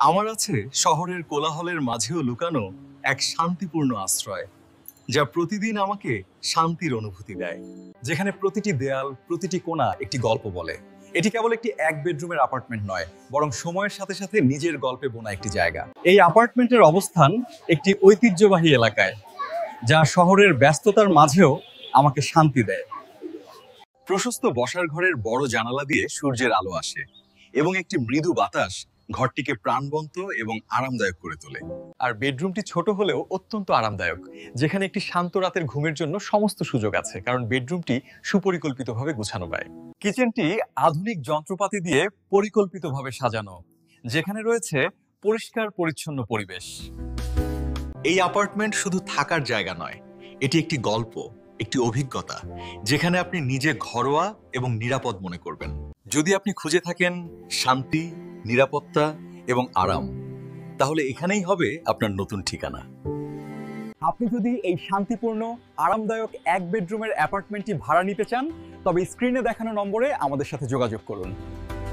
আমার আছে শহরের কোলাহলের মাঝেও লুকানো এক শান্তিপূর্ণ আশ্রয়, যা প্রতিদিন আমাকে শান্তির অনুভূতি দেয়। যেখানে প্রতিটি দেয়াল, প্রতিটি কোণা একটি গল্প বলে। এটি কেবল একটি এক বেডরুমের অ্যাপার্টমেন্ট নয়, বরং সময়ের সাথে সাথে নিজের গল্পে বোনা একটি জায়গা। এই অ্যাপার্টমেন্টের অবস্থান একটি ঐতিহ্যবাহী এলাকায়, যা শহরের ব্যস্ততার মাঝেও আমাকে শান্তি দেয়। প্রশস্ত বসার ঘরের বড় জানালা দিয়ে সূর্যের আলো আসে এবং একটি মৃদু বাতাস ঘরটিকে প্রাণবন্ত এবং আরামদায়ক করে তোলে। আর বেডরুমটি ছোট হলেও অত্যন্ত আরামদায়ক, যেখানে একটি শান্ত রাতের ঘুমের জন্য সমস্ত সুযোগ আছে, কারণ বেডরুমটি সুপরিকল্পিতভাবে গুছানো পায়। কিচেনটি আধুনিক যন্ত্রপাতি দিয়ে পরিকল্পিতভাবে সাজানো, যেখানে রয়েছে পরিষ্কার পরিচ্ছন্ন পরিবেশ। এই অ্যাপার্টমেন্ট শুধু থাকার জায়গা নয়, এটি একটি গল্প, একটি অভিজ্ঞতা, যেখানে আপনি নিজে ঘরোয়া এবং নিরাপদ মনে করবেন। যদি আপনি খুঁজে থাকেন শান্তি, নিরাপত্তা এবং আরাম, তাহলে এখানেই হবে আপনার নতুন ঠিকানা। আপনি যদি এই শান্তিপূর্ণ, আরামদায়ক এক বেডরুমের অ্যাপার্টমেন্টটি ভাড়া নিতে চান, তবে স্ক্রিনে দেখানো নম্বরে আমাদের সাথে যোগাযোগ করুন।